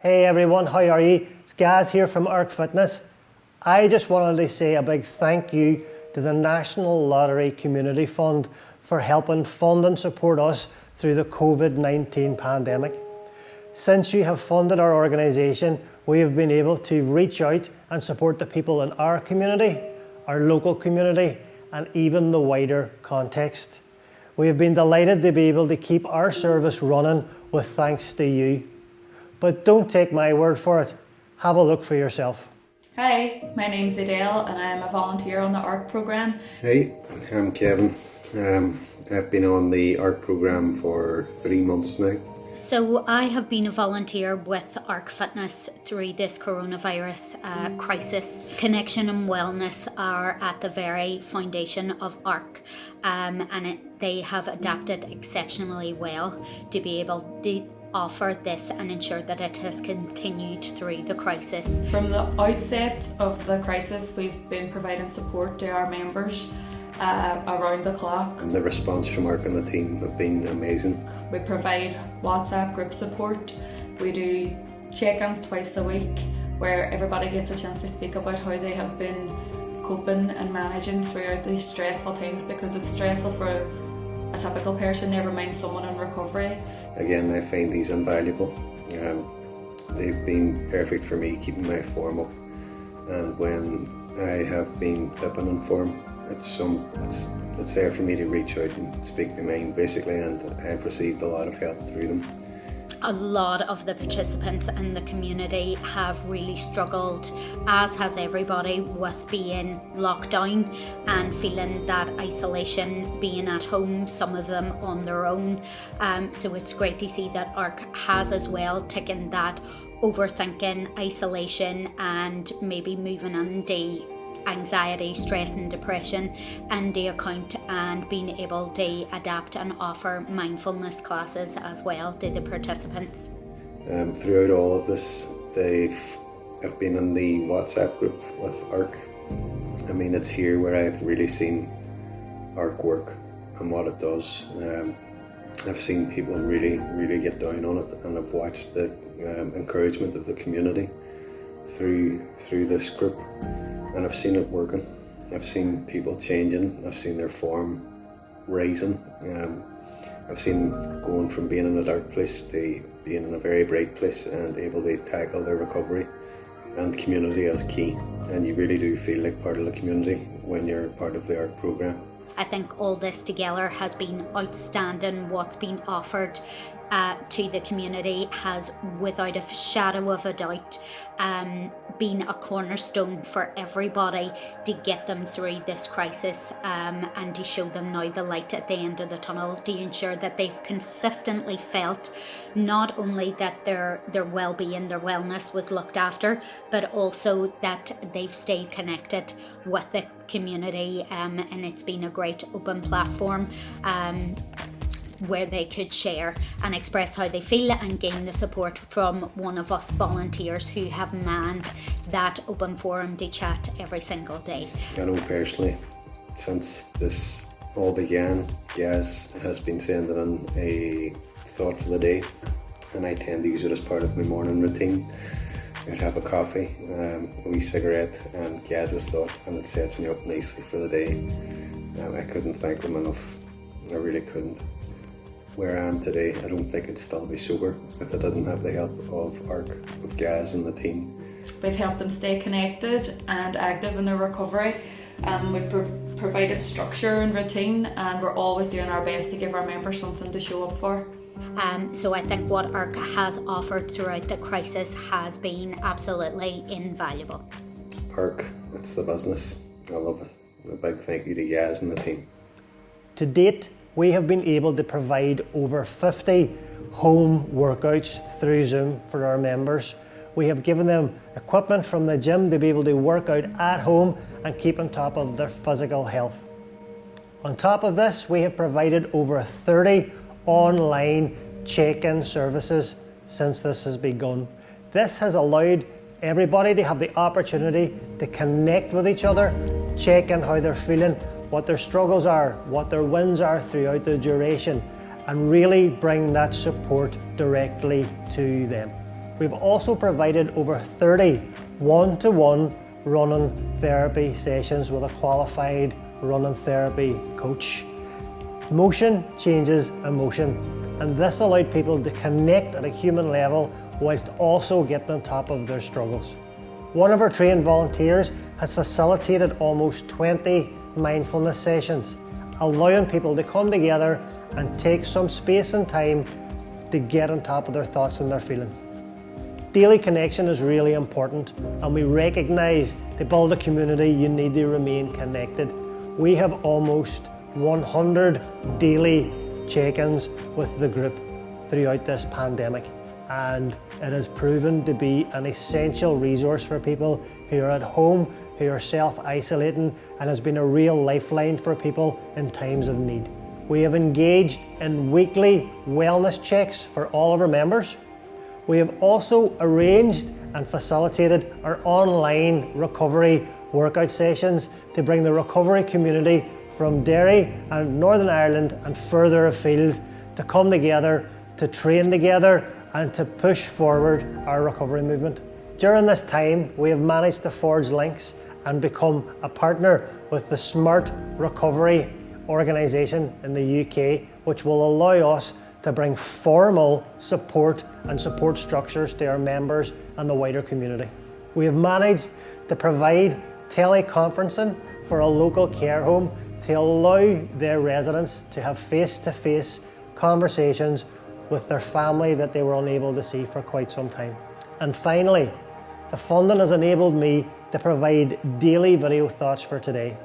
Hey everyone, how are you? It's Gaz here from ARC Fitness. I just wanted to say a big thank you to the National Lottery Community Fund for helping fund and support us through the COVID-19 pandemic. Since you have funded our organisation, we have been able to reach out and support the people in our community, our local community, and even the wider context. We have been delighted to be able to keep our service running with thanks to you. But don't take my word for it. Have a look for yourself. Hi, my name's Adele and I'm a volunteer on the ARC programme. Hey, I'm Kevin. I've been on the ARC programme for 3 months now. So I have been a volunteer with ARC Fitness through this coronavirus crisis. Connection and wellness are at the very foundation of ARC, they have adapted exceptionally well to be able to offer this and ensure that it has continued through the crisis. From the outset of the crisis, we've been providing support to our members around the clock. And the response from ARC and the team have been amazing. We provide WhatsApp group support. We do check-ins twice a week where everybody gets a chance to speak about how they have been coping and managing throughout these stressful times, because it's stressful for a typical person, never mind someone in recovery. Again, I find these invaluable. They've been perfect for me keeping my form up, and when I have been dipping in form, it's there for me to reach out and speak my mind basically, and I've received a lot of help through them. A lot of the participants in the community have really struggled, as has everybody, with being locked down and feeling that isolation, being at home, some of them on their own. So it's great to see that ARC has as well taken that overthinking, isolation, and maybe moving on the anxiety, stress and depression into account, and being able to adapt and offer mindfulness classes as well to the participants. Throughout all of this, I've been in the WhatsApp group with ARC. I mean, it's here where I've really seen ARC work and what it does. I've seen people really get down on it, and I've watched the encouragement of the community through this group. And I've seen it working. I've seen people changing. I've seen their form rising. I've seen them going from being in a dark place to being in a very bright place and able to tackle their recovery. And community is key. And you really do feel like part of the community when you're part of the ARC programme. I think all this together has been outstanding. What's been offered to the community has, without a shadow of a doubt, been a cornerstone for everybody to get them through this crisis, and to show them now the light at the end of the tunnel, to ensure that they've consistently felt not only that their well-being, their wellness was looked after, but also that they've stayed connected with the community, and it's been a great open platform where they could share and express how they feel and gain the support from one of us volunteers who have manned that open forum to chat every single day. I know personally, since this all began, Gaz has been sending in a thought for the day, and I tend to use it as part of my morning routine. I'd have a coffee, a wee cigarette, and Gaz's thought, and it sets me up nicely for the day. I couldn't thank them enough. I really couldn't. Where I am today, I don't think I'd still be sober if I didn't have the help of ARC, of Gaz and the team. We've helped them stay connected and active in their recovery. We've provided structure and routine, and we're always doing our best to give our members something to show up for. So I think what ARC has offered throughout the crisis has been absolutely invaluable. ARC, it's the business. I love it. A big thank you to Gaz and the team. To date, we have been able to provide over 50 home workouts through Zoom for our members. We have given them equipment from the gym to be able to work out at home and keep on top of their physical health. On top of this, we have provided over 30 online check-in services since this has begun. This has allowed everybody to have the opportunity to connect with each other, check in how they're feeling, what their struggles are, what their wins are throughout the duration, and really bring that support directly to them. We've also provided over 30 one-to-one running therapy sessions with a qualified running therapy coach. Motion changes emotion, and this allowed people to connect at a human level whilst also getting on top of their struggles. One of our trained volunteers has facilitated almost 20 mindfulness sessions, allowing people to come together and take some space and time to get on top of their thoughts and their feelings. Daily connection is really important, and we recognise to build a community you need to remain connected. We have almost 100 daily check-ins with the group throughout this pandemic, and it has proven to be an essential resource for people who are at home, who are self-isolating, and has been a real lifeline for people in times of need. We have engaged in weekly wellness checks for all of our members. We have also arranged and facilitated our online recovery workout sessions to bring the recovery community from Derry and Northern Ireland and further afield to come together, to train together and to push forward our recovery movement. During this time, we have managed to forge links and become a partner with the Smart Recovery organisation in the UK, which will allow us to bring formal support and support structures to our members and the wider community. We have managed to provide teleconferencing for a local care home to allow their residents to have face-to-face conversations with their family that they were unable to see for quite some time. And finally, the funding has enabled me to provide daily video thoughts for today.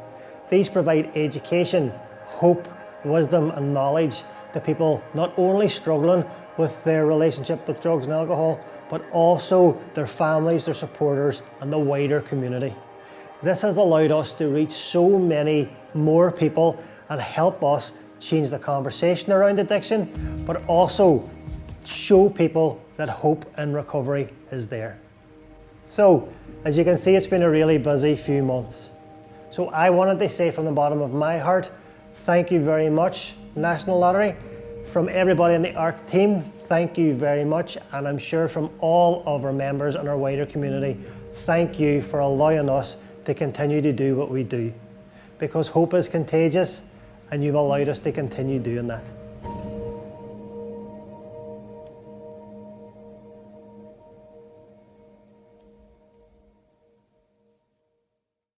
These provide education, hope, wisdom and knowledge to people not only struggling with their relationship with drugs and alcohol, but also their families, their supporters and the wider community. This has allowed us to reach so many more people and help us change the conversation around addiction, but also show people that hope and recovery is there. So, as you can see, it's been a really busy few months. So I wanted to say from the bottom of my heart, thank you very much, National Lottery. From everybody in the ARC team, thank you very much. And I'm sure from all of our members and our wider community, thank you for allowing us to continue to do what we do. Because hope is contagious, and you've allowed us to continue doing that.